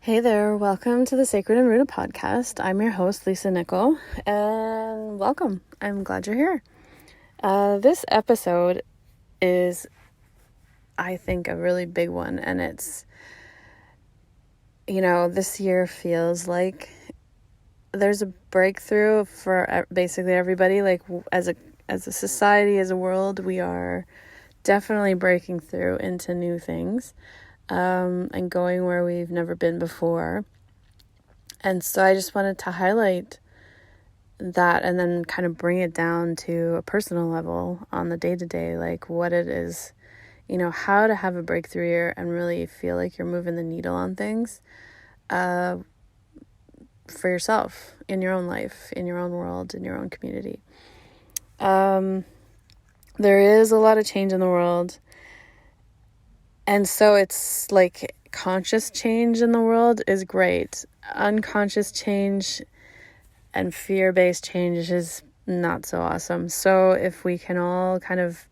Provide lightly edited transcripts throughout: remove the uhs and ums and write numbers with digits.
Hey there, welcome to the Sacred and Rooted podcast. I'm your host, Lisa Nickel, and welcome. I'm glad you're here. This episode is, I think, a really big one, and it's, this year feels like there's a breakthrough for basically everybody. Like as a society, as a world, we are definitely breaking through into new things. And going where we've never been before. And so I just wanted to highlight that and then kind of bring it down to a personal level on the day-to-day, like what it is, how to have a breakthrough year and really feel like you're moving the needle on things for yourself, in your own life, in your own world, in your own community. There is a lot of change in the world. And so it's like conscious change in the world is great. Unconscious change and fear-based change is not so awesome. So if we can all kind of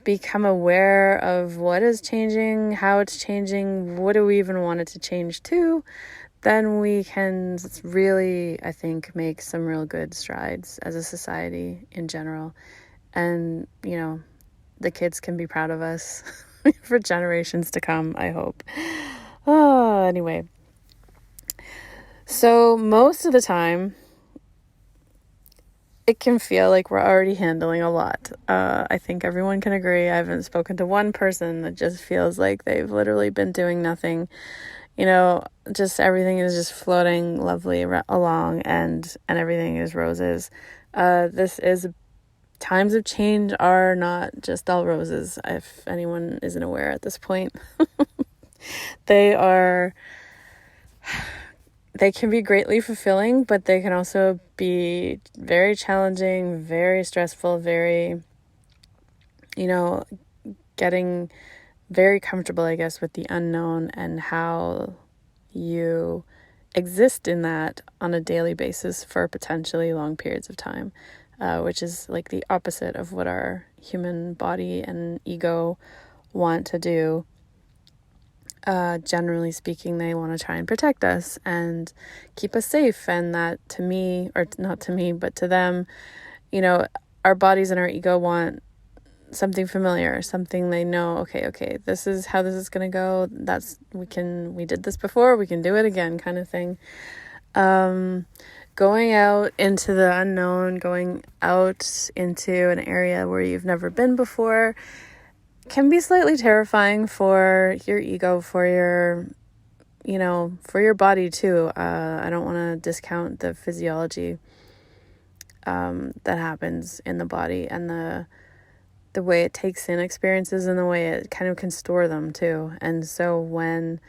become aware of what is changing, how it's changing, what do we even want it to change to, then we can really, I think, make some real good strides as a society in general. And, the kids can be proud of us. For generations to come, I hope. Anyway. So most of the time, it can feel like we're already handling a lot. I think everyone can agree. I haven't spoken to one person that just feels like they've literally been doing nothing. Just everything is just floating lovely along and everything is roses. Times of change are not just all roses, if anyone isn't aware at this point. They can be greatly fulfilling, but they can also be very challenging, very stressful, very, getting very comfortable, I guess, with the unknown and how you exist in that on a daily basis for potentially long periods of time. Which is like the opposite of what our human body and ego want to do. Generally speaking, they want to try and protect us and keep us safe. And that to me, or not to me, but to them, our bodies and our ego want something familiar, something they know, okay, this is how this is going to go. We did this before, we can do it again kind of thing. Going out into the unknown, going out into an area where you've never been before can be slightly terrifying for your ego, for your body too. I don't want to discount the physiology that happens in the body and the way it takes in experiences and the way it kind of can store them too. And so when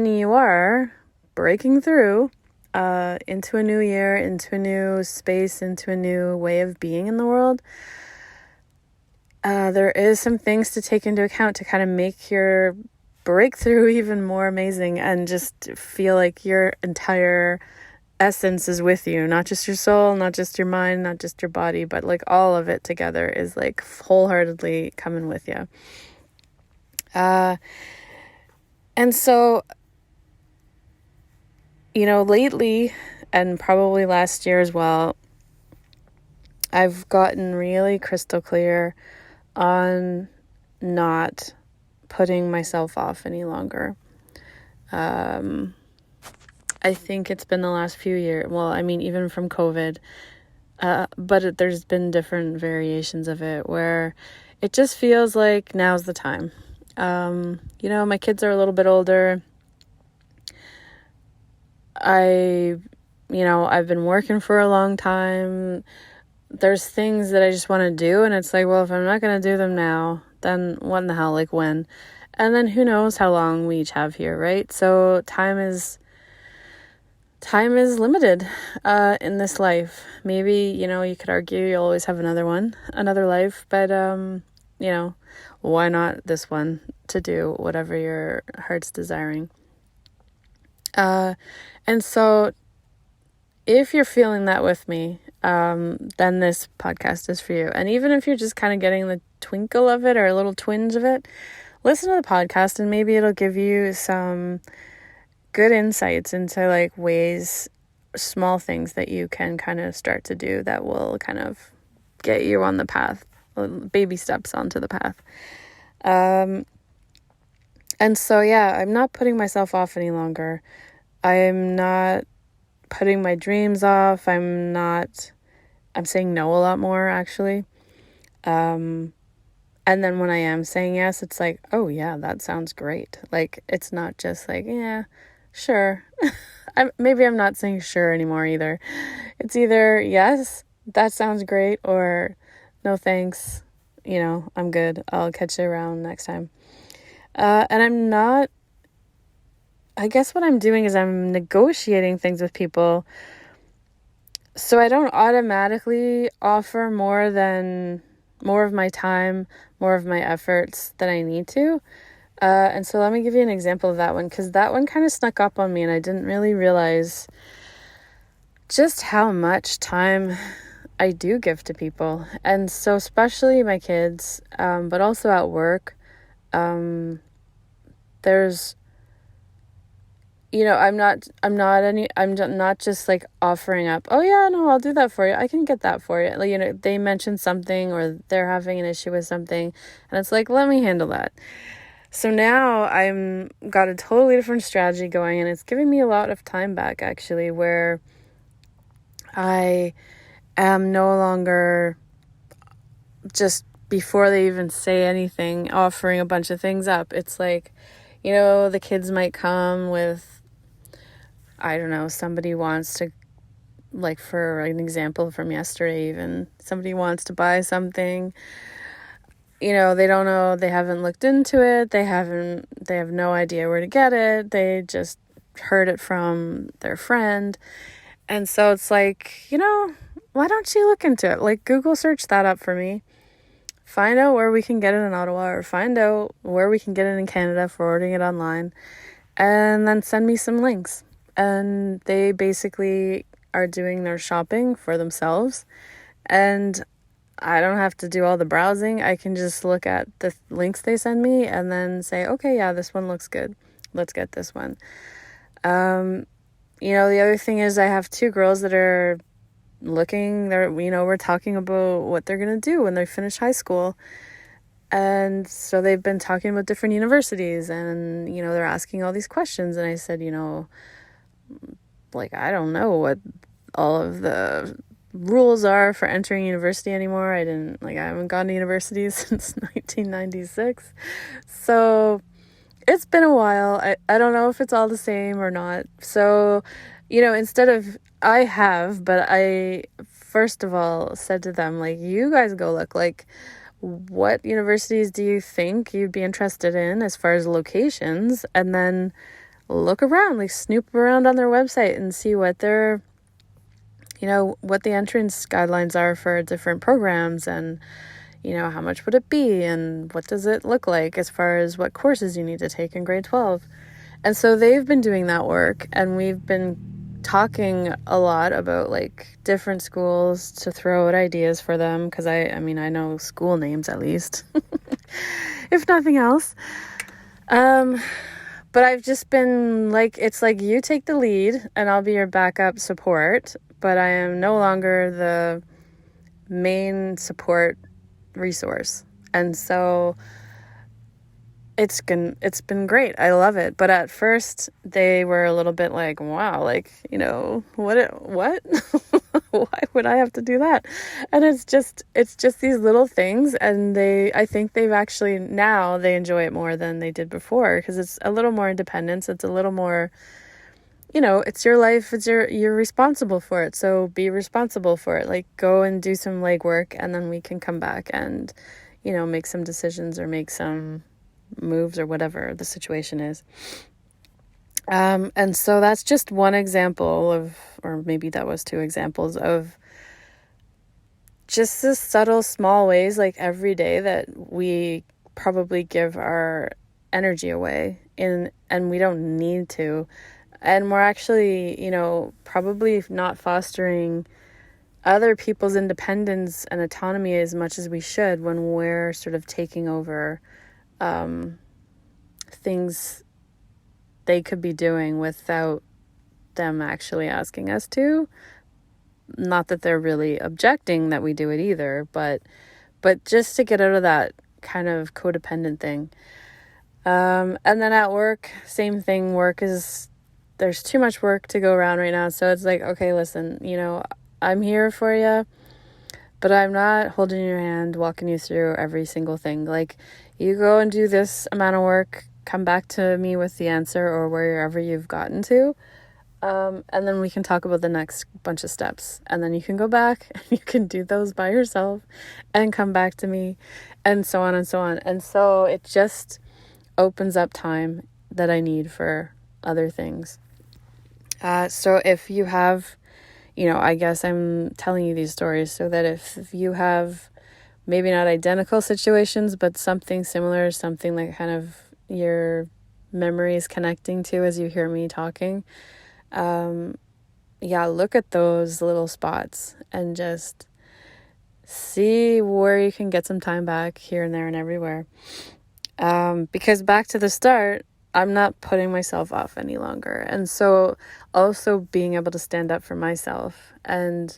you are breaking through into a new year, into a new space, into a new way of being in the world, there is some things to take into account to kind of make your breakthrough even more amazing and just feel like your entire essence is with you, not just your soul, not just your mind, not just your body, but like all of it together is like wholeheartedly coming with you. And so lately, and probably last year as well, I've gotten really crystal clear on not putting myself off any longer. I think it's been the last few years. Well, I mean, even from COVID, but there's been different variations of it where it just feels like now's the time. My kids are a little bit older. I've been working for a long time. There's things that I just want to do. And it's like, well, if I'm not going to do them now, then what in the hell, like when? And then who knows how long we each have here, right? So time is limited in this life. Maybe, you could argue you'll always have another life. But, why not this one to do whatever your heart's desiring? And so if you're feeling that with me, then this podcast is for you. And even if you're just kind of getting the twinkle of it or a little twinge of it, listen to the podcast and maybe it'll give you some good insights into like ways, small things that you can kind of start to do that will kind of get you on the path, baby steps onto the path. And so, yeah, I'm not putting myself off any longer. I'm not putting my dreams off. I'm saying no a lot more, actually. And then when I am saying yes, it's like, oh yeah, that sounds great. Like, it's not just like, yeah, sure. Maybe I'm not saying sure anymore either. It's either, yes, that sounds great, or no thanks, I'm good. I'll catch you around next time. And I guess what I'm doing is I'm negotiating things with people so I don't automatically offer more of my time, more of my efforts than I need to. And so let me give you an example of that one, because that one kind of snuck up on me and I didn't really realize just how much time I do give to people. And so especially my kids, but also at work, there's, I'm not just like offering up, oh yeah, no, I'll do that for you. I can get that for you. Like, they mention something or they're having an issue with something and it's like, let me handle that. So now I'm got a totally different strategy going and it's giving me a lot of time back actually, where I am no longer just before they even say anything offering a bunch of things up. It's like, the kids might come with, I don't know, somebody wants to, like for an example from yesterday even, somebody wants to buy something. They don't know, they haven't looked into it, they have no idea where to get it, they just heard it from their friend. And so it's like, why don't you look into it? Like, Google search that up for me. Find out where we can get it in Ottawa, or find out where we can get it in Canada for ordering it online, and then send me some links. And they basically are doing their shopping for themselves, and I don't have to do all the browsing. I can just look at the links they send me and then say, okay, yeah, this one looks good. Let's get this one. The other thing is I have 2 girls that are we're talking about what they're going to do when they finish high school. And so they've been talking about different universities and, they're asking all these questions. And I said, like, I don't know what all of the rules are for entering university anymore. I haven't gone to university since 1996. So it's been a while. I don't know if it's all the same or not. So, but I first of all said to them, like, you guys go look, like, what universities do you think you'd be interested in as far as locations? And then look around, like snoop around on their website and see what their, what the entrance guidelines are for different programs, and, how much would it be, and what does it look like as far as what courses you need to take in grade 12. And so they've been doing that work, and we've been talking a lot about like different schools to throw out ideas for them, because I know school names at least, if nothing else. But I've just been like, it's like, you take the lead and I'll be your backup support, but I am no longer the main support resource. And so it's been great. I love it. But at first they were a little bit like, wow, like, what? Why would I have to do that? And it's just these little things. And I think they've actually, now they enjoy it more than they did before, because it's a little more independence. It's a little more, it's your life. You're responsible for it. So be responsible for it. Like, go and do some legwork, and then we can come back and, make some decisions or make some moves or whatever the situation is. And so that's just one example of, or maybe that was 2 examples of just the subtle, small ways, like every day, that we probably give our energy away and we don't need to. And we're actually, probably not fostering other people's independence and autonomy as much as we should when we're sort of taking over things they could be doing without them actually asking us to. Not that they're really objecting that we do it either, but just to get out of that kind of codependent thing. And then at work, same thing. Work is, there's too much work to go around right now. So it's like, okay, listen, I'm here for you, but I'm not holding your hand, walking you through every single thing. Like, you go and do this amount of work, come back to me with the answer or wherever you've gotten to. And then we can talk about the next bunch of steps. And then you can go back and you can do those by yourself and come back to me, and so on and so on. And so it just opens up time that I need for other things. So if you have, I guess I'm telling you these stories so that if you have maybe not identical situations, but something similar, something that kind of your memory is connecting to as you hear me talking, look at those little spots and just see where you can get some time back here and there and everywhere. Because back to the start, I'm not putting myself off any longer. And so also being able to stand up for myself and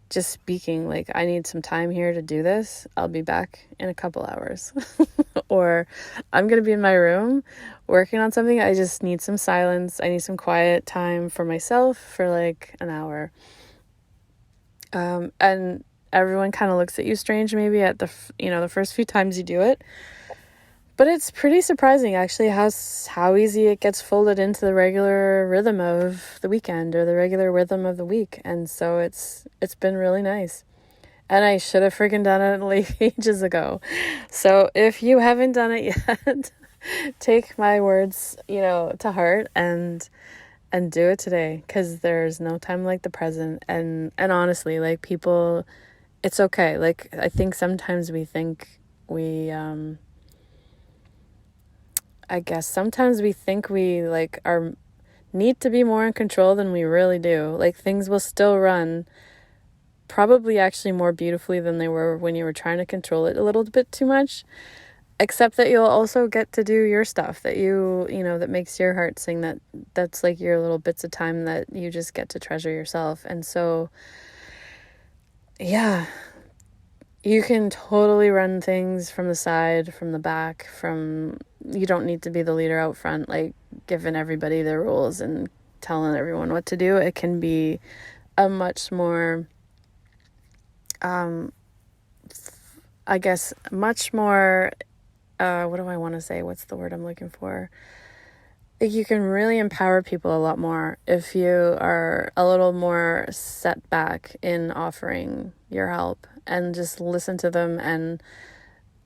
just speaking, like, I need some time here to do this. I'll be back in a couple hours. Or I'm going to be in my room working on something. I just need some silence. I need some quiet time for myself for like an hour. And everyone kind of looks at you strange maybe at the first few times you do it. But it's pretty surprising, actually, how easy it gets folded into the regular rhythm of the weekend or the regular rhythm of the week. And so it's been really nice. And I should have freaking done it like ages ago. So if you haven't done it yet, take my words, to heart and do it today, because there's no time like the present. And honestly, like, people, it's okay. Like, I think sometimes we think we like need to be more in control than we really do. Like, things will still run probably actually more beautifully than they were when you were trying to control it a little bit too much, except that you'll also get to do your stuff that that makes your heart sing, that's like your little bits of time that you just get to treasure yourself. And so you can totally run things from the side, from the back, you don't need to be the leader out front, like giving everybody the rules and telling everyone what to do. It can be a much more, much more, what do I want to say? What's the word I'm looking for? You can really empower people a lot more if you are a little more set back in offering your help and just listen to them and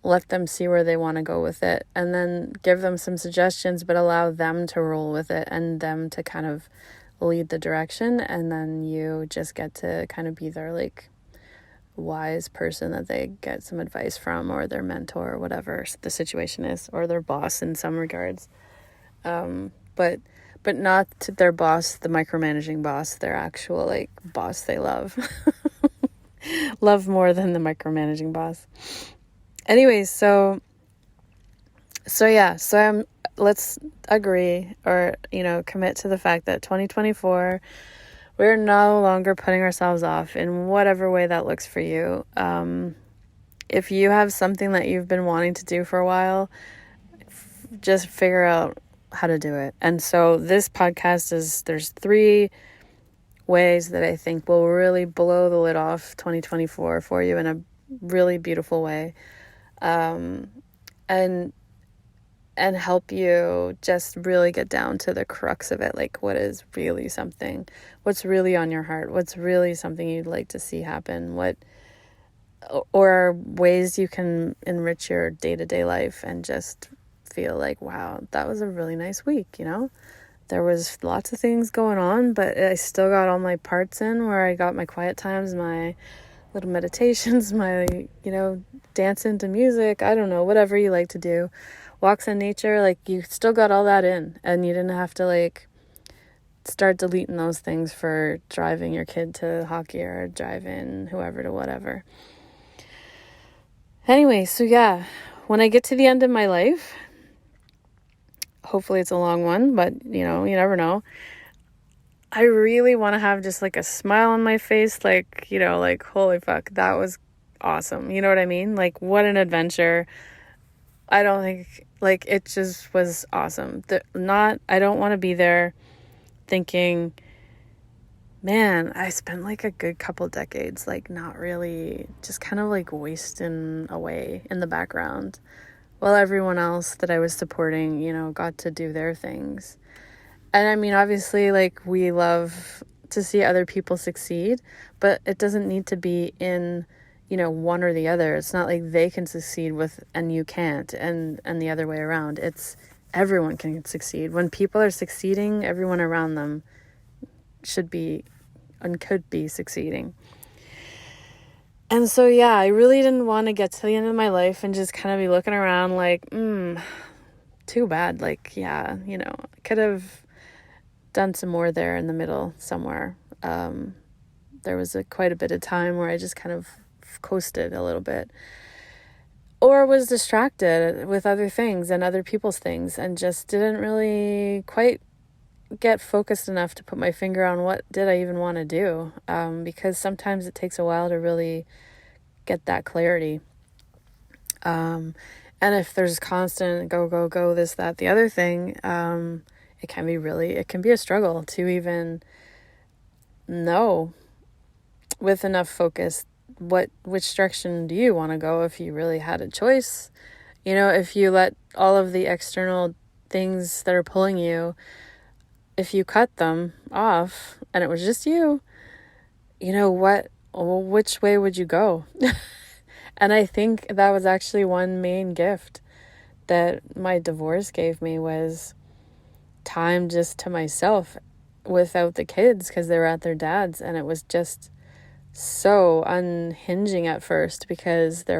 let them see where they want to go with it, and then give them some suggestions, but allow them to roll with it and them to kind of lead the direction. And then you just get to kind of be their like wise person that they get some advice from, or their mentor, or whatever the situation is, or their boss in some regards. But not to their boss, the micromanaging boss, their actual like boss they love. Love more than the micromanaging boss. Anyways, so let's agree or, commit to the fact that 2024, we're no longer putting ourselves off in whatever way that looks for you. If you have something that you've been wanting to do for a while, just figure out how to do it. And so this podcast there's 3 ways that I think will really blow the lid off 2024 for you in a really beautiful way. And help you just really get down to the crux of it. Like, what is really what's really on your heart? What's really something you'd like to see happen? Or ways you can enrich your day-to-day life and just feel like, wow, that was a really nice week, There was lots of things going on, but I still got all my parts in, where I got my quiet times, my little meditations, my, dancing to music, I don't know, whatever you like to do, walks in nature, like, you still got all that in, and you didn't have to, like, start deleting those things for driving your kid to hockey or driving whoever to whatever. Anyway, so when I get to the end of my life, Hopefully it's a long one, but you never know. I really want to have just like a smile on my face, like, like, holy fuck, that was awesome. You know what I mean? Like, what an adventure. I don't think, like, it just was awesome. I don't want to be there thinking, man, I spent like a good couple decades, like, not really, just kind of like wasting away in the background while everyone else that I was supporting, got to do their things. And I mean, obviously, like, we love to see other people succeed, but it doesn't need to be in, one or the other. It's not like they can succeed and you can't, and the other way around. It's everyone can succeed. When people are succeeding, everyone around them should be and could be succeeding. And so, yeah, I really didn't want to get to the end of my life and just kind of be looking around like, too bad. Like, yeah, I could have done some more there in the middle somewhere. There was quite a bit of time where I just kind of coasted a little bit, or was distracted with other things and other people's things, and just didn't really quite get focused enough to put my finger on what did I even want to do, because sometimes it takes a while to really get that clarity. And if there's constant go, this, that, the other thing, it can be a struggle to even know with enough focus which direction do you want to go if you really had a choice. If you let all of the external things that are pulling you, if you cut them off and it was just you, which way would you go? And I think that was actually one main gift that my divorce gave me, was time just to myself without the kids, because they were at their dad's, and it was just so unhinging at first, because it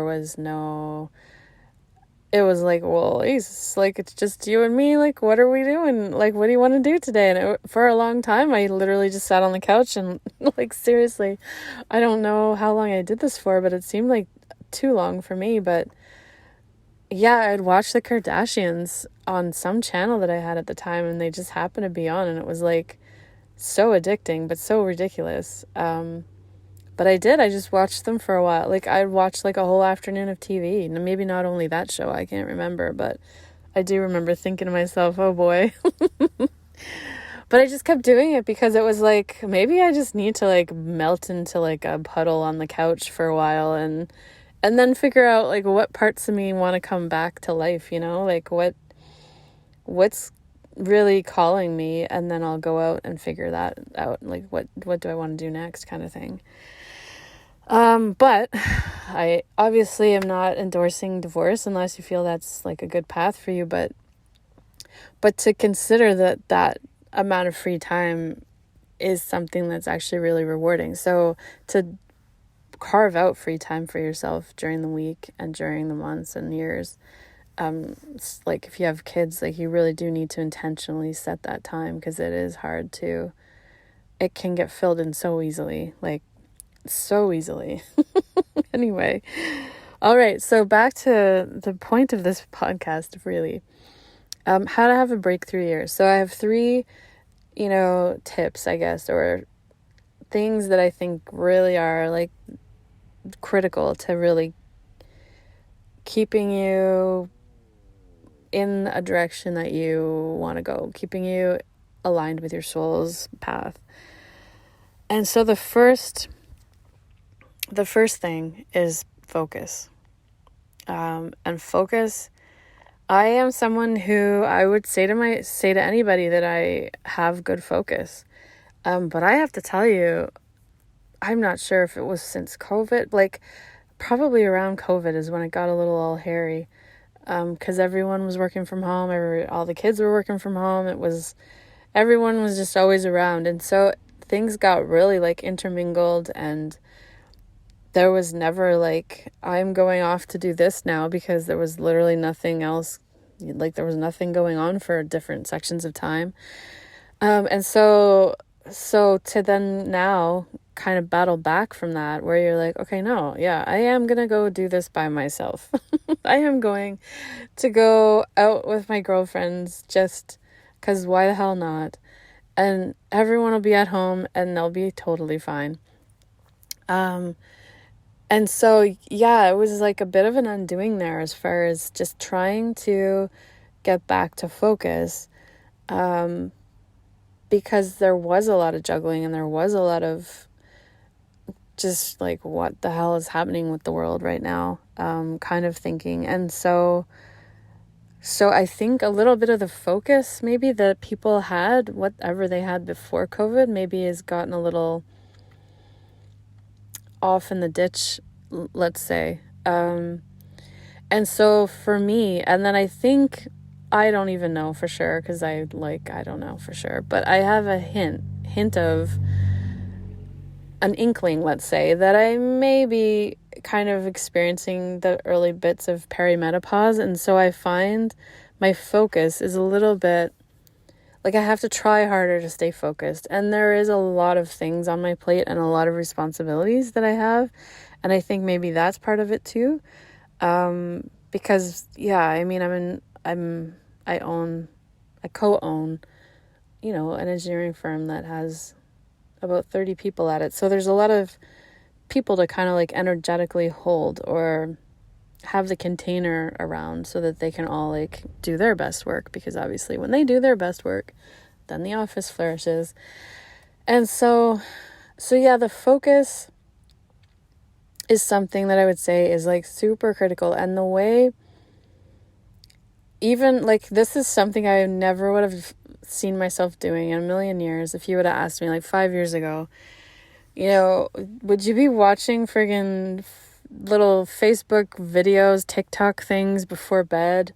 was like, well, Jesus, like, it's just you and me, like, what are we doing? Like, what do you want to do today? And for a long time, I literally just sat on the couch and, like, seriously, I don't know how long I did this for, but it seemed like too long for me. But yeah, I'd watch the Kardashians on some channel that I had at the time, and they just happened to be on, and it was like so addicting, but so ridiculous. But I just watched them for a while. Like, I'd watch like a whole afternoon of TV, and maybe not only that show, I can't remember, but I do remember thinking to myself, oh boy. But I just kept doing it because it was like, maybe I just need to like melt into like a puddle on the couch for a while, and then figure out like what parts of me want to come back to life, like what's really calling me, and then I'll go out and figure that out, like what do I want to do next, kind of thing. But I obviously am not endorsing divorce unless you feel that's like a good path for you, but to consider that amount of free time is something that's actually really rewarding. So to carve out free time for yourself during the week and during the months and years, like if you have kids, like you really do need to intentionally set that time, because it is hard it can get filled in so easily, like so easily. Anyway, all right, so back to the point of this podcast, really. How to have a breakthrough year. So I have 3 tips, I guess, or things that I think really are like critical to really keeping you in a direction that you want to go, keeping you aligned with your soul's path. And so the first thing is focus. And focus, I am someone who I would say to anybody that I have good focus. But I have to tell you, I'm not sure if it was since COVID, like probably around COVID is when it got a little all hairy. Because everyone was working from home, all the kids were working from home. Everyone was just always around. And so things got really like intermingled, and there was never like, I'm going off to do this now, because there was literally nothing else. Like there was nothing going on for different sections of time. And so to then now kind of battle back from that, where you're like, okay, no, yeah, I am gonna go do this by myself. I am going to go out with my girlfriends just because why the hell not? And everyone will be at home and they'll be totally fine. And so, yeah, it was like a bit of an undoing there as far as just trying to get back to focus. Because there was a lot of juggling and there was a lot of just like, what the hell is happening with the world right now? Kind of thinking. And so I think a little bit of the focus maybe that people had, whatever they had before COVID, maybe has gotten a little off in the ditch, let's say. And so for me, and then I think, I don't even know for sure, because I don't know for sure, but I have a hint of an inkling, let's say, that I may be kind of experiencing the early bits of perimenopause. And so I find my focus is a little bit like I have to try harder to stay focused. And there is a lot of things on my plate and a lot of responsibilities that I have. And I think maybe that's part of it too. Because yeah, I mean, I co-own, an engineering firm that has about 30 people at it. So there's a lot of people to kind of like energetically hold or have the container around so that they can all like do their best work, because obviously when they do their best work, then the office flourishes. And so yeah, the focus is something that I would say is like super critical. And the way, even like, this is something I never would have seen myself doing in a million years if you would have asked me like 5 years ago, would you be watching friggin' little Facebook videos, TikTok things before bed?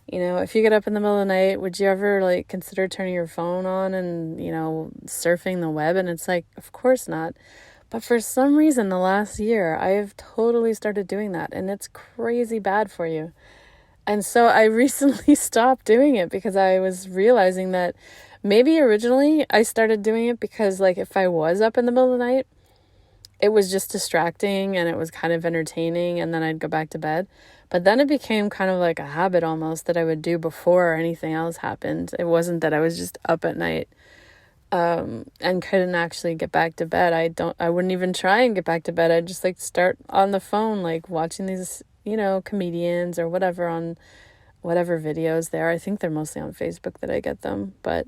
If you get up in the middle of the night, would you ever like consider turning your phone on and, surfing the web? And it's like, of course not. But for some reason, the last year, I have totally started doing that, and it's crazy bad for you. And so I recently stopped doing it because I was realizing that maybe originally I started doing it because like if I was up in the middle of the night, it was just distracting and it was kind of entertaining, and then I'd go back to bed. But then it became kind of like a habit almost that I would do before anything else happened. It wasn't that I was just up at night and couldn't actually get back to bed. I wouldn't even try and get back to bed. I'd just like start on the phone, like watching these comedians or whatever on whatever videos there. I think they're mostly on Facebook that I get them. But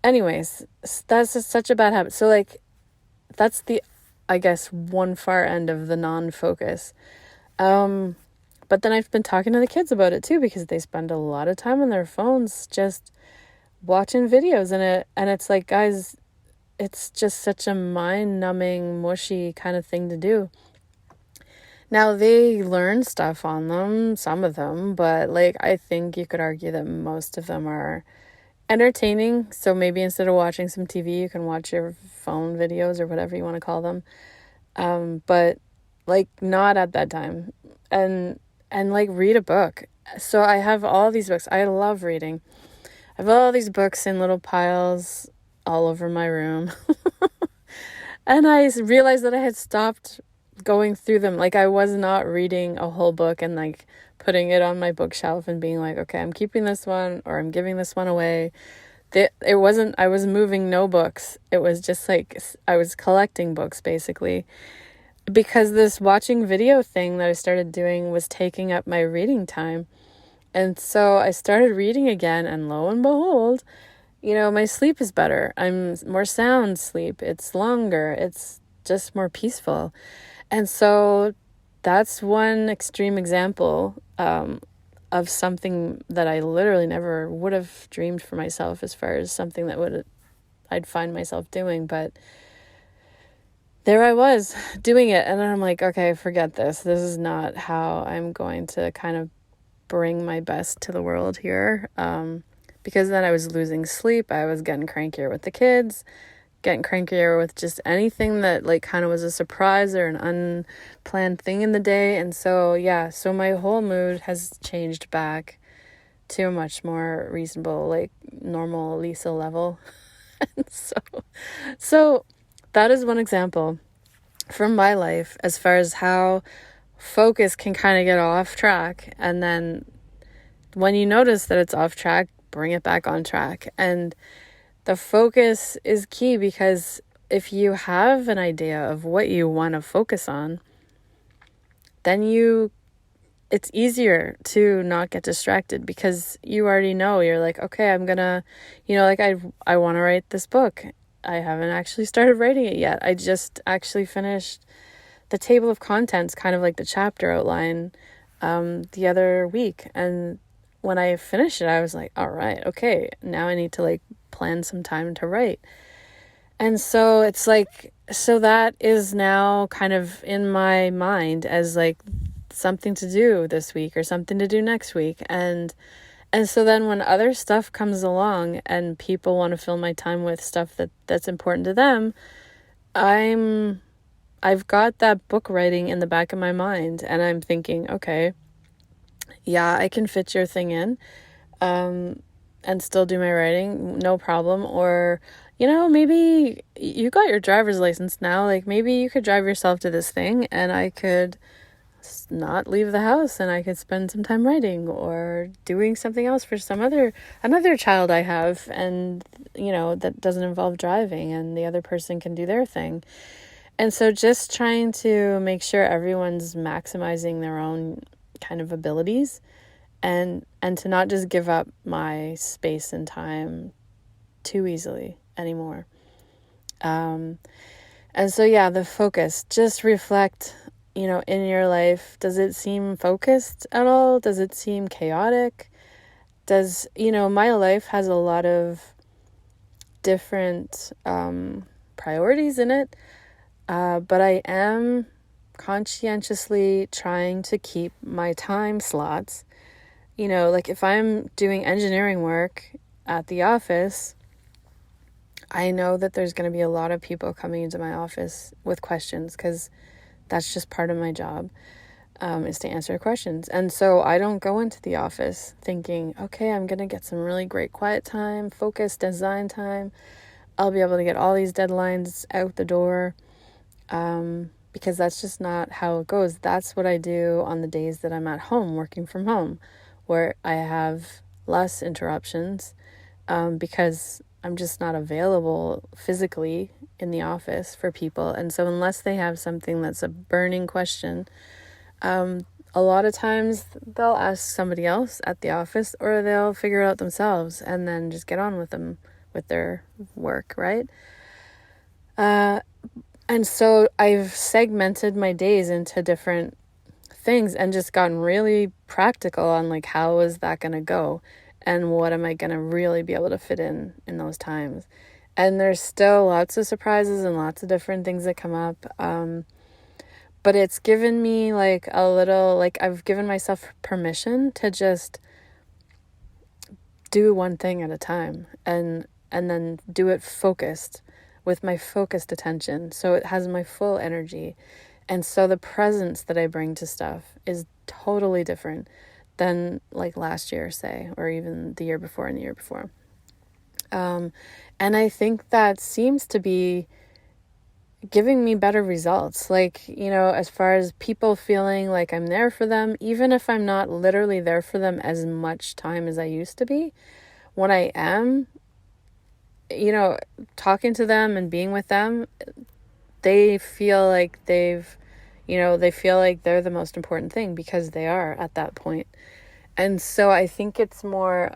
anyways, that's just such a bad habit. So like, that's the, I guess, one far end of the non-focus. But then I've been talking to the kids about it too, because they spend a lot of time on their phones just watching videos, and it's like, guys, it's just such a mind-numbing, mushy kind of thing to do. Now, they learn stuff on them, some of them, but like, I think you could argue that most of them are entertaining. So maybe instead of watching some TV, you can watch your phone videos or whatever you want to call them. But like, not at that time. And like, read a book. So I have all these books. I love reading. I have all these books in little piles all over my room. And I realized that I had stopped going through them. Like, I was not reading a whole book and like putting it on my bookshelf and being like, okay, I'm keeping this one or I'm giving this one away. It wasn't, I was moving no books. It was just like, I was collecting books basically, because this watching video thing that I started doing was taking up my reading time. And so I started reading again, and lo and behold, my sleep is better. I'm more sound sleep. It's longer. It's just more peaceful. And so that's one extreme example of something that I literally never would have dreamed for myself, as far as something that I'd find myself doing. But there I was doing it, and I'm like, okay, forget this. This is not how I'm going to kind of bring my best to the world here. Because then I was losing sleep. I was getting crankier with the kids, getting crankier with just anything that like kind of was a surprise or an unplanned thing in the day. And so, yeah, so my whole mood has changed back to a much more reasonable, like normal Lisa level. And so that is one example from my life as far as how focus can kind of get off track. And then when you notice that it's off track, bring it back on track. And the focus is key, because if you have an idea of what you want to focus on, then it's easier to not get distracted, because you already know. You're like, okay, I'm gonna, like I want to write this book. I haven't actually started writing it yet. I just actually finished the table of contents, kind of like the chapter outline, the other week. And when I finished it, I was like, all right, okay, now I need to like plan some time to write. And so it's like, so that is now kind of in my mind as like something to do this week or something to do next week. And so then when other stuff comes along and people want to fill my time with stuff that's important to them, I've got that book writing in the back of my mind, and I'm thinking, okay, yeah, I can fit your thing in, and still do my writing, no problem. Or, maybe you got your driver's license now, like maybe you could drive yourself to this thing and I could not leave the house and I could spend some time writing or doing something else for another child I have, and, that doesn't involve driving, and the other person can do their thing. And so just trying to make sure everyone's maximizing their own kind of abilities, and to not just give up my space and time too easily anymore. And so, yeah, the focus, just reflect, in your life. Does it seem focused at all? Does it seem chaotic? Does, my life has a lot of different priorities in it. But I am conscientiously trying to keep my time slots. Like if I'm doing engineering work at the office, I know that there's going to be a lot of people coming into my office with questions, because that's just part of my job, is to answer questions. And so I don't go into the office thinking, okay, I'm going to get some really great quiet time, focused design time. I'll be able to get all these deadlines out the door. Because that's just not how it goes. That's what I do on the days that I'm at home, working from home, where I have less interruptions, because I'm just not available physically in the office for people. And so unless they have something that's a burning question, a lot of times they'll ask somebody else at the office, or they'll figure it out themselves and then just get on with their work, right? And so I've segmented my days into different things and just gotten really practical on like, how is that going to go? And what am I going to really be able to fit in those times? And there's still lots of surprises and lots of different things that come up. But it's given me like a little, like I've given myself permission to just do one thing at a time, and then do it focused, with my focused attention, so it has my full energy. And so the presence that I bring to stuff is totally different than like last year, say, or even the year before and the year before. And I think that seems to be giving me better results. Like, as far as people feeling like I'm there for them, even if I'm not literally there for them as much time as I used to be, when I am, talking to them and being with them, they feel like they feel like they're the most important thing, because they are at that point. And so I think it's more,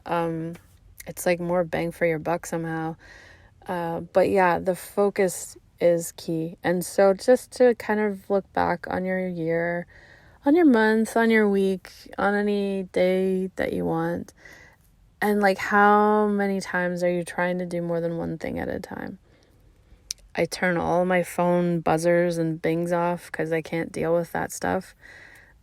it's like more bang for your buck somehow. But yeah, the focus is key. And so just to kind of look back on your year, on your month, on your week, on any day that you want, and like, how many times are you trying to do more than one thing at a time? I turn all my phone buzzers and bings off because I can't deal with that stuff.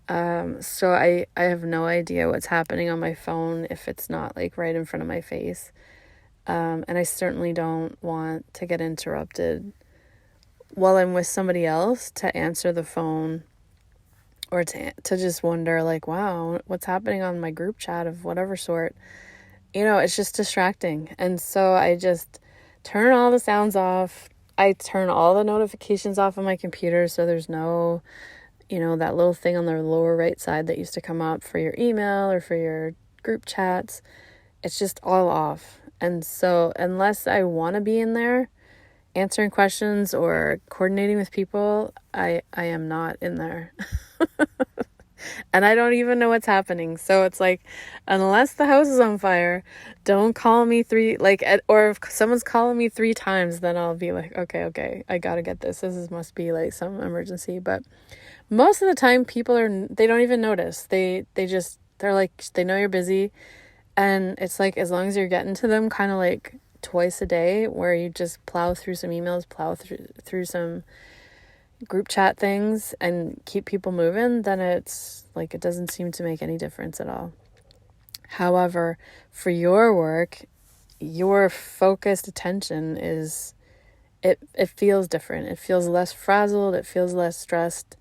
So I have no idea what's happening on my phone if it's not like right in front of my face. And I certainly don't want to get interrupted while I'm with somebody else to answer the phone, or to just wonder like, wow, what's happening on my group chat of whatever sort. It's just distracting. And so I just turn all the sounds off. I turn all the notifications off on my computer, so there's no, that little thing on the lower right side that used to come up for your email or for your group chats. It's just all off. And so unless I want to be in there answering questions or coordinating with people, I am not in there. And I don't even know what's happening. So it's like, unless the house is on fire, don't call me or if someone's calling me 3 times, then I'll be like, okay, I gotta get this. Must be like some emergency. But most of the time people they don't even notice. They're like, they know you're busy. And it's like, as long as you're getting to them kind of like twice a day, where you just plow through some emails, plow through some group chat things and keep people moving, then it's like, it doesn't seem to make any difference at all. However, for your work, your focused attention it feels different. It feels less frazzled. It feels less stressed.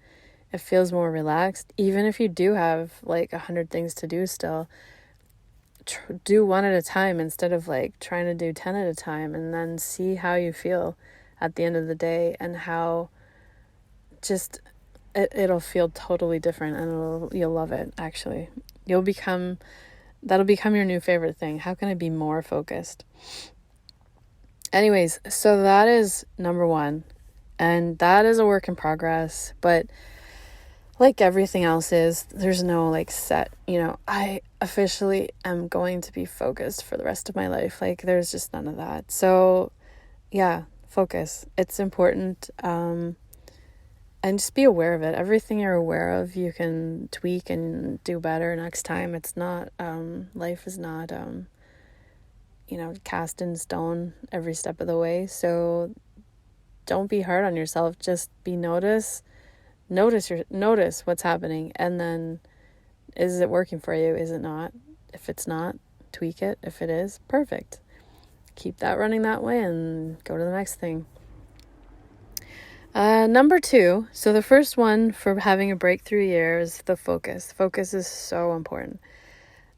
It feels more relaxed. Even if you do have like 100 things to do still, do one at a time instead of like trying to do 10 at a time, and then see how you feel at the end of the day, and how just it'll feel totally different, and you'll love it. Actually, that'll become your new favorite thing. How can I be more focused? Anyways, so that is number 1, and that is a work in progress, but like everything else there's no like set, I officially am going to be focused for the rest of my life. Like, there's just none of that. So yeah, focus. It's important. And just be aware of it. Everything you're aware of, you can tweak and do better next time. It's not, life is not, cast in stone every step of the way. So don't be hard on yourself. Just notice what's happening, and then, is it working for you? Is it not? If it's not, tweak it. If it is, perfect. Keep that running that way and go to the next thing. Number 2. So the first one for having a breakthrough year is the focus. Focus is so important.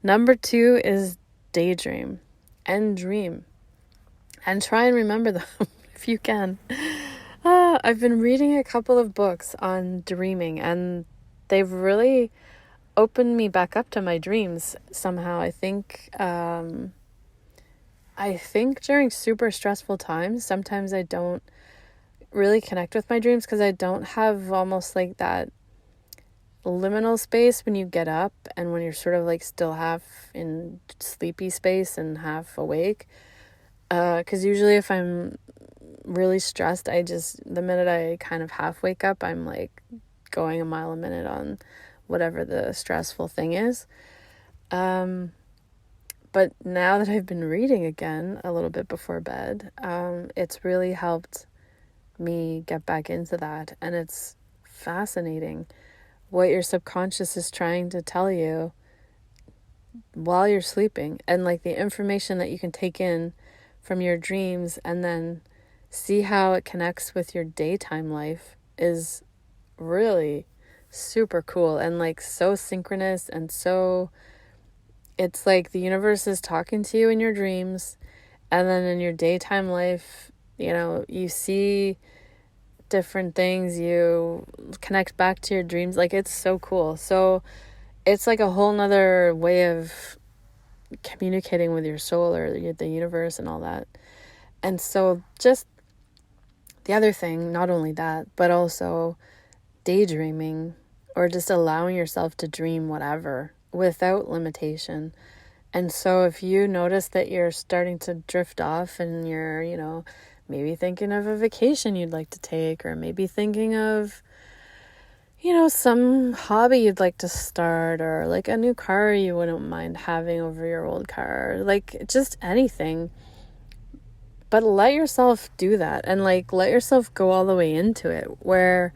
Number 2 is daydream and dream, and try and remember them if you can. I've been reading a couple of books on dreaming, and they've really opened me back up to my dreams somehow. I think during super stressful times, sometimes I don't really connect with my dreams because I don't have almost like that liminal space when you get up and when you're sort of like still half in sleepy space and half awake. Because usually if I'm really stressed, the minute I kind of half wake up, I'm like going a mile a minute on whatever the stressful thing is. But now that I've been reading again a little bit before bed, it's really helped me get back into that. And it's fascinating what your subconscious is trying to tell you while you're sleeping, and like the information that you can take in from your dreams and then see how it connects with your daytime life is really super cool, and like so synchronous, and so it's like the universe is talking to you in your dreams, and then in your daytime life, you see different things, you connect back to your dreams. Like, it's so cool. So it's like a whole nother way of communicating with your soul or the universe and all that. And so just the other thing, not only that, but also daydreaming, or just allowing yourself to dream whatever without limitation. And so if you notice that you're starting to drift off and you're, maybe thinking of a vacation you'd like to take, or maybe thinking of, some hobby you'd like to start, or like a new car you wouldn't mind having over your old car, like just anything. But let yourself do that, and like let yourself go all the way into it, where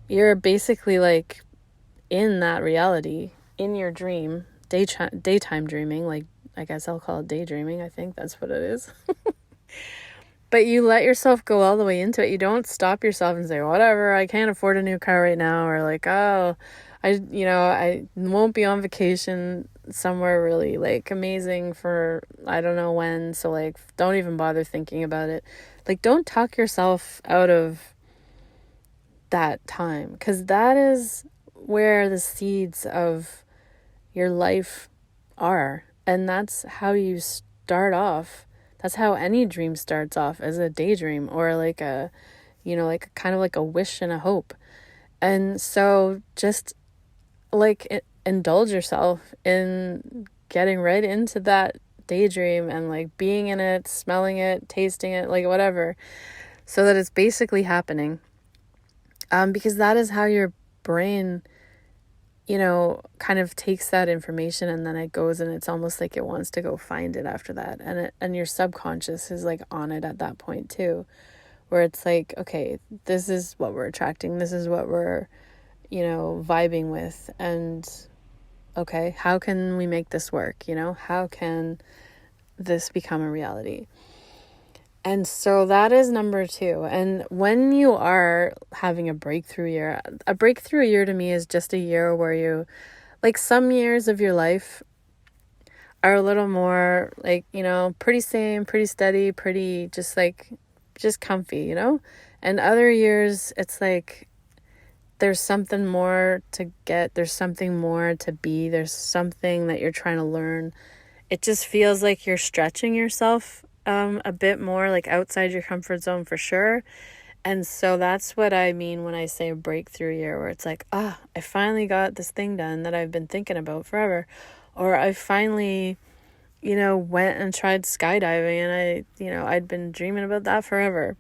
you're basically like in that reality, in your dream, daytime dreaming. Like, I guess I'll call it daydreaming. I think that's what it is. But you let yourself go all the way into it. You don't stop yourself and say, whatever, I can't afford a new car right now, or like, oh, I won't be on vacation somewhere really like amazing for I don't know when, so like don't even bother thinking about it. Like don't talk yourself out of that time, because that is where the seeds of your life are, and that's how you start off. That's how any dream starts off, as a daydream, or like a, like kind of like a wish and a hope. And so just like indulge yourself in getting right into that daydream and like being in it, smelling it, tasting it, like whatever, so that it's basically happening. Because that is how your brain, kind of takes that information, and then it goes and it's almost like it wants to go find it after that. And your subconscious is like on it at that point too, where it's like, okay, this is what we're attracting. This is what we're, vibing with. And okay, how can we make this work? How can this become a reality? And so that is number 2. And when you are having a breakthrough year to me is just a year where you, like, some years of your life are a little more like, pretty same, pretty steady, pretty just comfy, and other years it's like there's something more to get, there's something more to be, there's something that you're trying to learn. It just feels like you're stretching yourself a bit more, like outside your comfort zone for sure. And so that's what I mean when I say a breakthrough year, where it's like, I finally got this thing done that I've been thinking about forever. Or I finally, went and tried skydiving, and I'd been dreaming about that forever.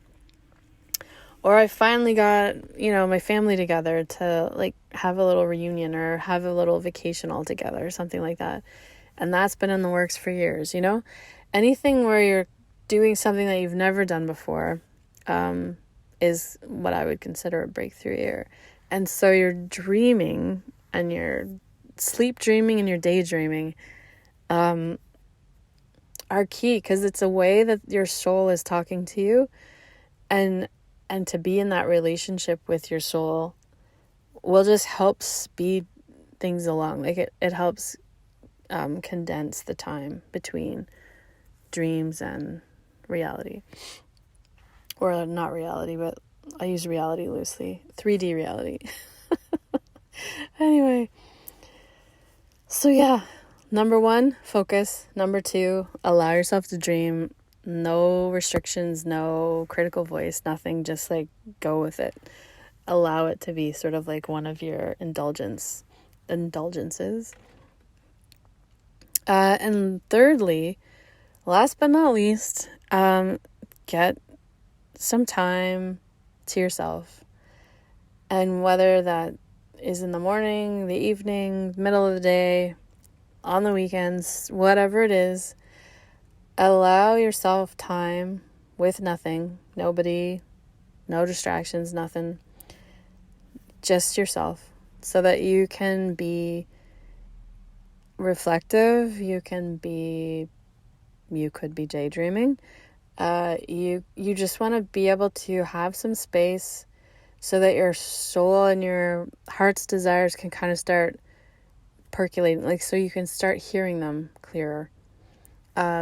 Or I finally got, my family together to like have a little reunion or have a little vacation all together or something like that. And that's been in the works for years, Anything where you're doing something that you've never done before is what I would consider a breakthrough year. And so you're dreaming, and you're sleep dreaming and you're daydreaming are key, because it's a way that your soul is talking to you, and to be in that relationship with your soul will just help speed things along. Like it helps condense the time between dreams and reality, or not reality, but I use reality loosely, 3D reality. Anyway, so yeah, number 1, focus. Number 2, allow yourself to dream. No restrictions, no critical voice, nothing, just like go with it. Allow it to be sort of like one of your indulgences. And thirdly, last but not least, get some time to yourself. And whether that is in the morning, the evening, middle of the day, on the weekends, whatever it is, allow yourself time with nothing, nobody, no distractions, nothing, just yourself, so that you can be reflective, you could be daydreaming. You just want to be able to have some space so that your soul and your heart's desires can kind of start percolating, like so you can start hearing them clearer.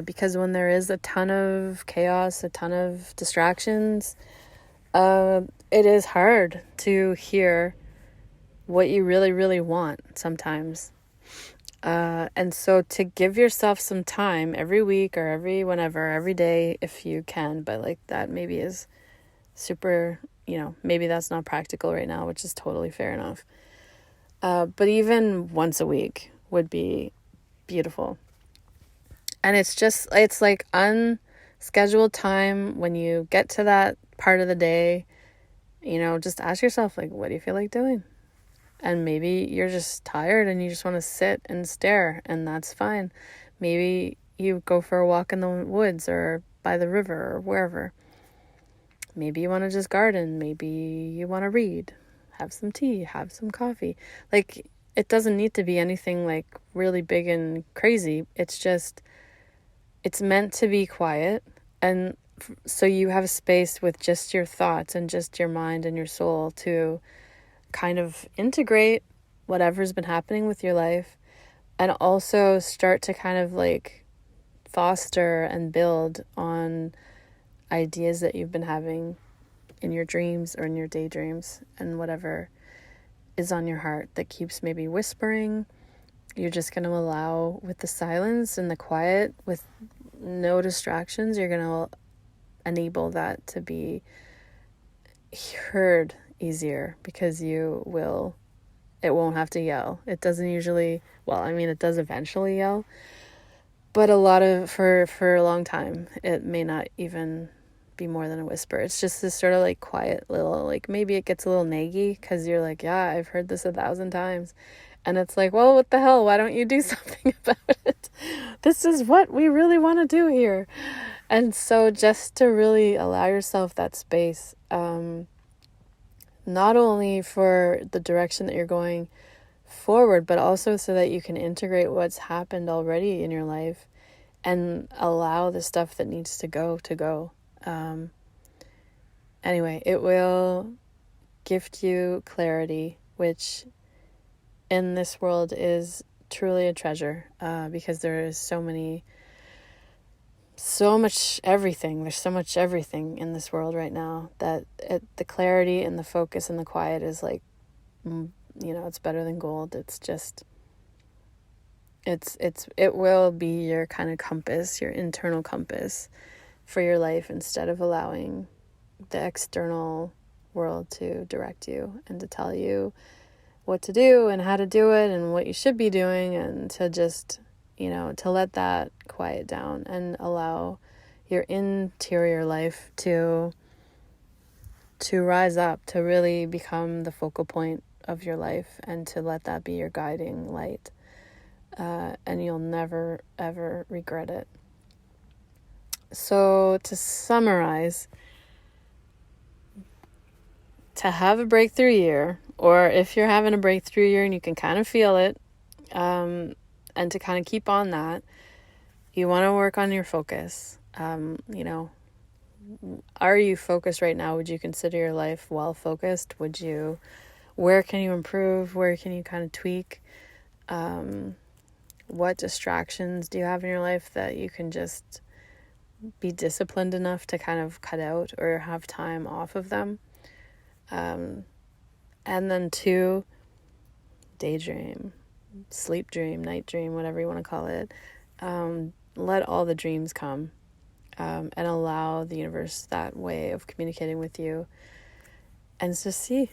Because when there is a ton of chaos, a ton of distractions, it is hard to hear what you really, really want sometimes. And so to give yourself some time every week or every day, if you can, but like that maybe is super, maybe that's not practical right now, which is totally fair enough. But even once a week would be beautiful. And it's like unscheduled time when you get to that part of the day, just ask yourself, like, what do you feel like doing? And maybe you're just tired and you just want to sit and stare, and that's fine. Maybe you go for a walk in the woods or by the river or wherever. Maybe you want to just garden. Maybe you want to read, have some tea, have some coffee. Like, it doesn't need to be anything like really big and crazy. It's meant to be quiet. And so you have space with just your thoughts and just your mind and your soul to kind of integrate whatever's been happening with your life, and also start to kind of like foster and build on ideas that you've been having in your dreams or in your daydreams, and whatever is on your heart that keeps maybe whispering. You're just going to allow, with the silence and the quiet, with no distractions, you're going to enable that to be heard easier, because it won't have to yell. It doesn't usually, well, I mean, it does eventually yell, but for a long time, it may not even be more than a whisper. It's just this sort of like quiet little, like maybe it gets a little naggy because you're like, yeah, I've heard this 1,000 times. And it's like, well, what the hell? Why don't you do something about it? This is what we really want to do here. And so just to really allow yourself that space, not only for the direction that you're going forward, but also so that you can integrate what's happened already in your life and allow the stuff that needs to go to go. Anyway, it will gift you clarity, which in this world is truly a treasure, because there is so much everything. There's so much everything in this world right now that the clarity and the focus and the quiet is like, it's better than gold. It's just, it will be your kind of compass, your internal compass for your life, instead of allowing the external world to direct you and to tell you what to do and how to do it and what you should be doing, and to just, to let that quiet down and allow your interior life to rise up, to really become the focal point of your life, and to let that be your guiding light. And you'll never, ever regret it. So to summarize, to have a breakthrough year, or if you're having a breakthrough year and you can kind of feel it, and to kind of keep on that, you want to work on your focus. Are you focused right now? Would you consider your life well focused? Where can you improve? Where can you kind of tweak? What distractions do you have in your life that you can just be disciplined enough to kind of cut out or have time off of them? And then 2, daydream, sleep dream, night dream, whatever you want to call it. Let all the dreams come, and allow the universe that way of communicating with you, and just see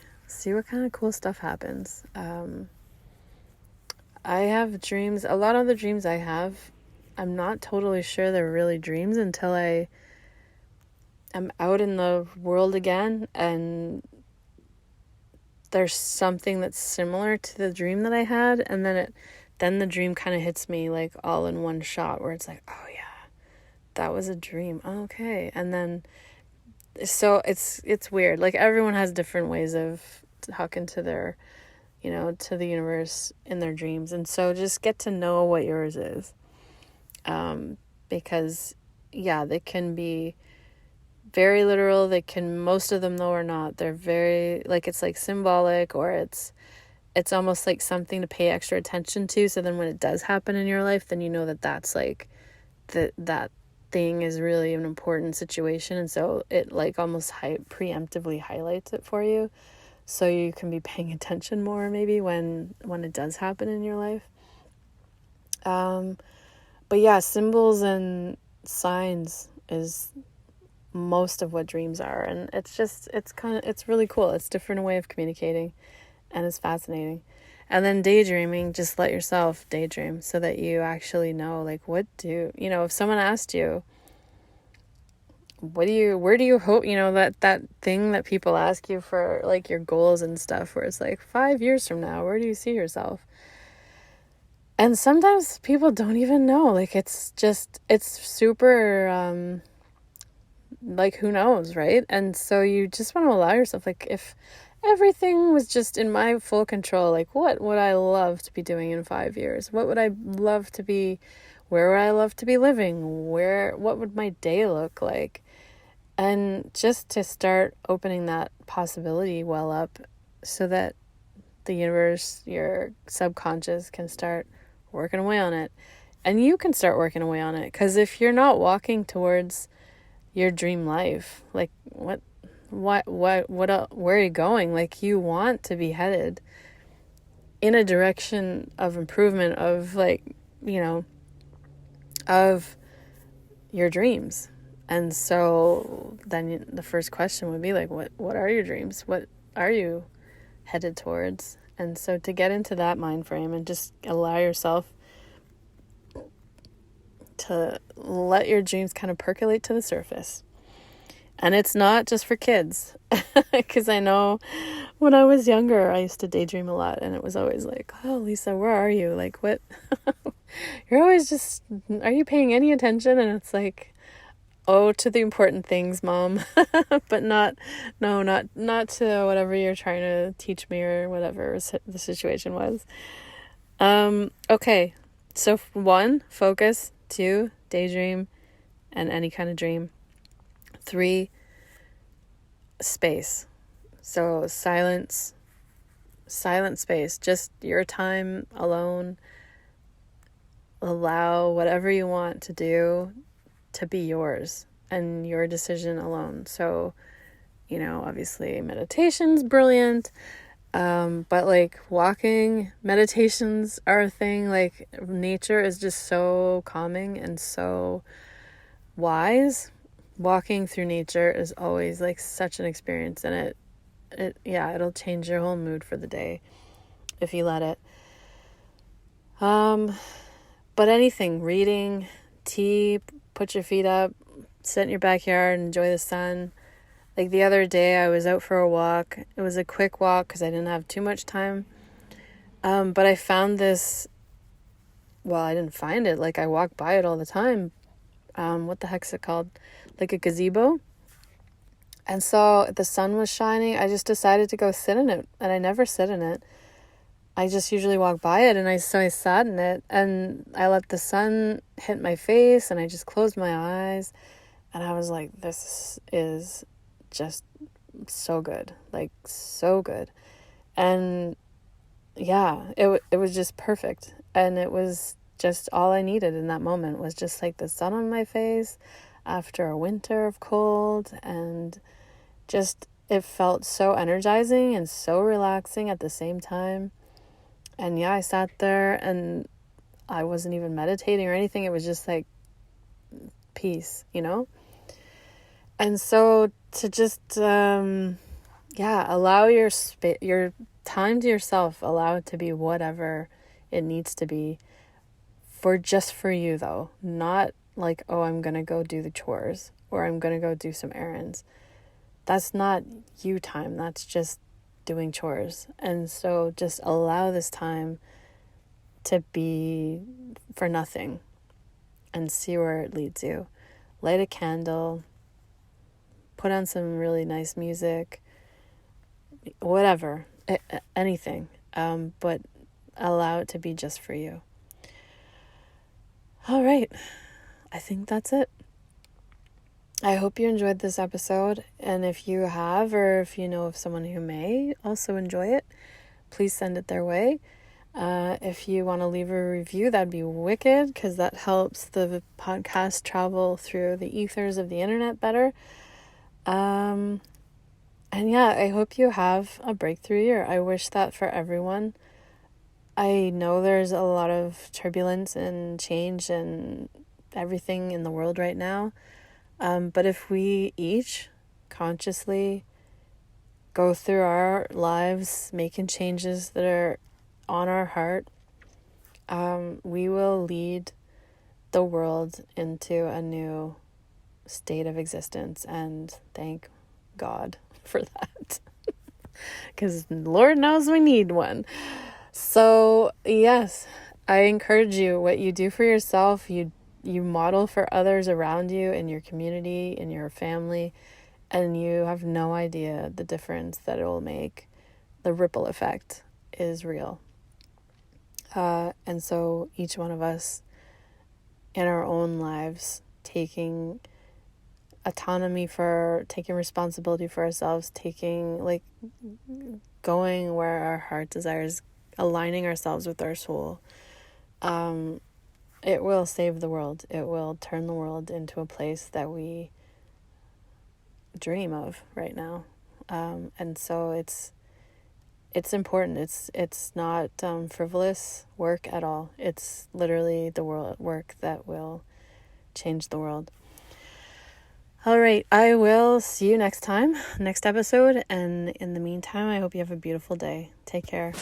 what kind of cool stuff happens. I have dreams. A lot of the dreams I have, I'm not totally sure they're really dreams until I am out in the world again and there's something that's similar to the dream that I had, and then the dream kind of hits me like all in one shot, where it's like, oh yeah, that was a dream. Okay. And then, so it's weird. Like, everyone has different ways of talking to their, to the universe in their dreams. And so just get to know what yours is. Because yeah, they can be very literal. Most of them though are not. They're very, like, it's like symbolic, or it's almost like something to pay extra attention to. So then when it does happen in your life, then you know that's like, that thing is really an important situation. And so it like almost preemptively highlights it for you. So you can be paying attention more maybe when it does happen in your life. But yeah, symbols and signs is most of what dreams are, and it's really cool. It's a different way of communicating, and it's fascinating. And then daydreaming, just let yourself daydream so that you actually know, like, if someone asked you, where do you hope, that thing that people ask you for, like, your goals and stuff, where it's like 5 years from now, where do you see yourself? And sometimes people don't even know. Like, it's super, like, who knows, right? And so you just want to allow yourself, like, if everything was just in my full control, like, what would I love to be doing in 5 years? What would I love to be, where would I love to be living? What would my day look like? And just to start opening that possibility well up, so that the universe, your subconscious, can start working away on it. And you can start working away on it, because if you're not walking towards your dream life, like where are you going? Like, you want to be headed in a direction of improvement, of like, you know, of your dreams. And so then the first question would be like, what are your dreams? What are you headed towards? And so to get into that mind frame and just allow yourself to let your dreams kind of percolate to the surface. And it's not just for kids, because I know when I was younger, I used to daydream a lot, and it was always like, oh, Lisa, where are you? Like, what? You're always just, are you paying any attention? And it's like, oh, to the important things, Mom, but not to whatever you're trying to teach me or whatever the situation was. Okay, so 1, focus. 2, daydream and any kind of dream. 3, space. So silent space, just your time alone. Allow whatever you want to do to be yours and your decision alone. So, you know, obviously meditation's brilliant, but like walking, meditations are a thing. Like, nature is just so calming and so wise. Walking through nature is always like such an experience, and it'll change your whole mood for the day if you let it. But anything, reading, tea, put your feet up, sit in your backyard, enjoy the sun. Like the other day, I was out for a walk. It was a quick walk because I didn't have too much time. But I found this, well, I didn't find it. Like, I walk by it all the time. What the heck's it called? Like a gazebo. And so the sun was shining. I just decided to go sit in it. And I never sit in it. I just usually walk by it, and I sat in it, and I let the sun hit my face, and I just closed my eyes, and I was like, this is just so good, like so good. And yeah, it was just perfect, and it was just all I needed in that moment was just like the sun on my face after a winter of cold, and just it felt so energizing and so relaxing at the same time. And yeah, I sat there and I wasn't even meditating or anything. It was just like peace, you know? And so to just, allow your time to yourself, allow it to be whatever it needs to be for you though. Not like, oh, I'm going to go do the chores or I'm going to go do some errands. That's not you time. That's just doing chores. And so just allow this time to be for nothing and see where it leads you. Light a candle, put on some really nice music, whatever, anything, but allow it to be just for you. All right, I think that's it. I hope you enjoyed this episode, and if you have, or if you know of someone who may also enjoy it, please send it their way. If you want to leave a review, that'd be wicked, because that helps the podcast travel through the ethers of the internet better. And yeah, I hope you have a breakthrough year. I wish that for everyone. I know there's a lot of turbulence and change and everything in the world right now. But if we each consciously go through our lives making changes that are on our heart, we will lead the world into a new state of existence, and thank God for that. Because Lord knows we need one. So yes, I encourage you, what you do for yourself, you model for others around you, in your community, in your family, and you have no idea the difference that it will make. The ripple effect is real. And so each one of us in our own lives, taking autonomy taking responsibility for ourselves, going where our heart desires, aligning ourselves with our soul, it will save the world. It will turn the world into a place that we dream of right now. And so it's important. It's not frivolous work at all. It's literally the work that will change the world. All right, I will see you next episode. And in the meantime, I hope you have a beautiful day. Take care.